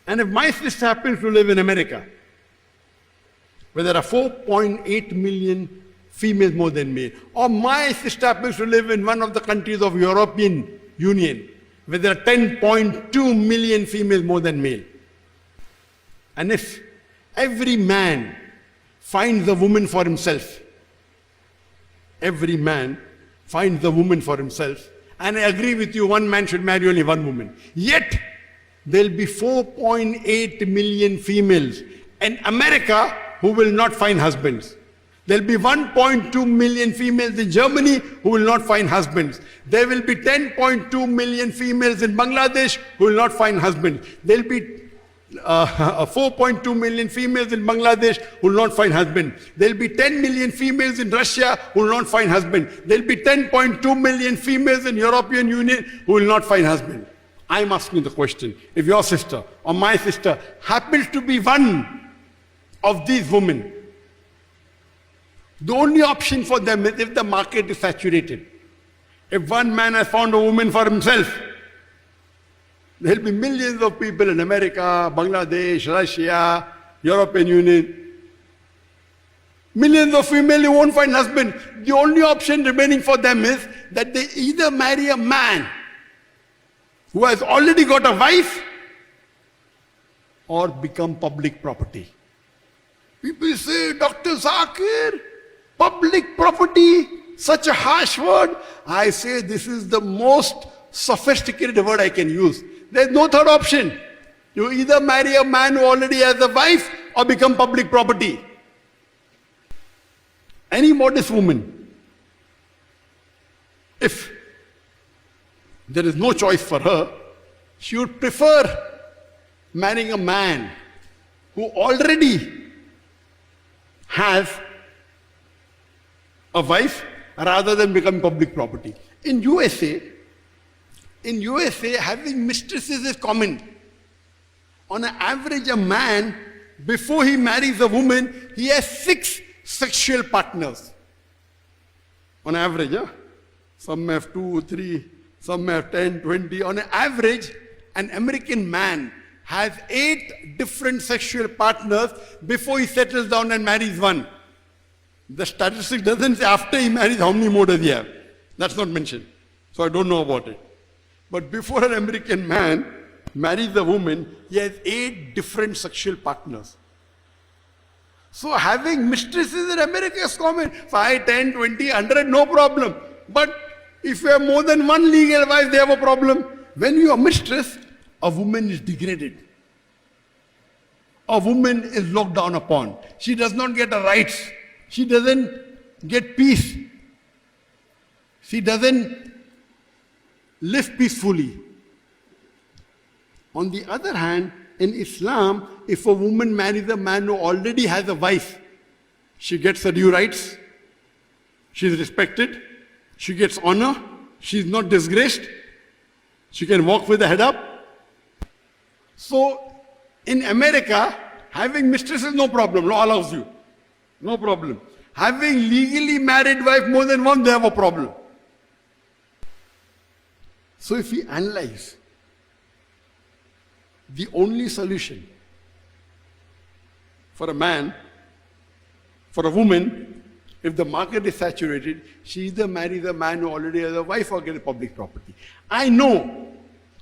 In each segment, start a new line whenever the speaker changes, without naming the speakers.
And if my sister happens to live in America, where there are 4.8 million females more than male, or my sister happens to live in one of the countries of European Union, where there are 10.2 million females more than male, and if every man finds a woman for himself, every man finds a woman for himself, and I agree with you, one man should marry only one woman, yet there'll be 4.8 million females in America who will not find husbands. There'll be 1.2 million females in Germany who will not find husbands. There will be 10.2 million females in Bangladesh who will not find husbands. There'll be 4.2 million females in Bangladesh who will not find husbands. There'll be 10 million females in Russia who will not find husbands. There'll be 10.2 million females in European Union who will not find husbands. I'm asking the question, if your sister or my sister happens to be one of these women, the only option for them is if the market is saturated. If one man has found a woman for himself, there will be millions of people in America, Bangladesh, Russia, European Union. Millions of females who won't find husband. The only option remaining for them is that they either marry a man who has already got a wife or become public property. People say, Dr. Zakir, public property, such a harsh word. I say this is the most sophisticated word I can use. There's no third option. You either marry a man who already has a wife or become public property. Any modest woman, if there is no choice for her, she would prefer marrying a man who already has a wife rather than becoming public property. In USA, having mistresses is common. On an average, a man, before he marries a woman, he has 6 sexual partners. On average, some have 2, 3, some have 10, 20. On an average, an American man has 8 different sexual partners before he settles down and marries one. The statistic doesn't say after he marries how many more does he have. That's not mentioned. So I don't know about it. But before an American man marries a woman, he has 8 different sexual partners. So having mistresses in America is common. 5, 10, 20, 100, no problem. But if you have more than one legal wife, they have a problem. When you are mistress, a woman is degraded. A woman is looked down upon. She does not get her rights. She doesn't get peace. She doesn't live peacefully. On the other hand, in Islam, if a woman marries a man who already has a wife, she gets her due rights, she is respected, she gets honor, she is not disgraced, she can walk with her head up. So, in America, having mistresses, no problem, law allows you. No problem. Having legally married wife more than one, they have a problem. So if we analyze, the only solution for a man, for a woman, if the market is saturated, she either marries a man who already has a wife or gets public property. I know,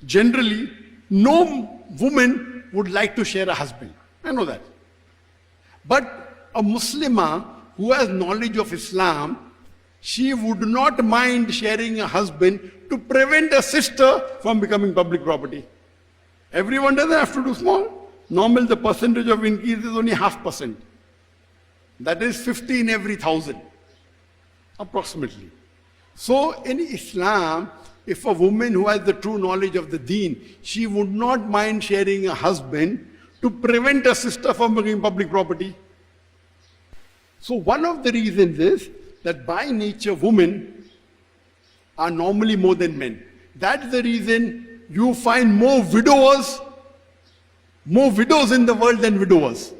generally, no woman would like to share a husband. I know that. But a Muslimah who has knowledge of Islam, she would not mind sharing a husband to prevent a sister from becoming public property. Everyone doesn't have to do small. Normal, the percentage of increase is only 0.5%. That is 50 in every 1,000, approximately. So in Islam, if a woman who has the true knowledge of the deen, she would not mind sharing a husband to prevent a sister from becoming public property. So one of the reasons is that by nature women are normally more than men. That's the reason you find more widows in the world than widowers.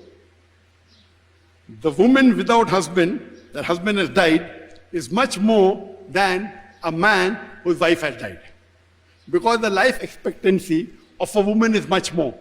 The woman without husband, that husband has died, is much more than a man whose wife has died. Because the life expectancy of a woman is much more.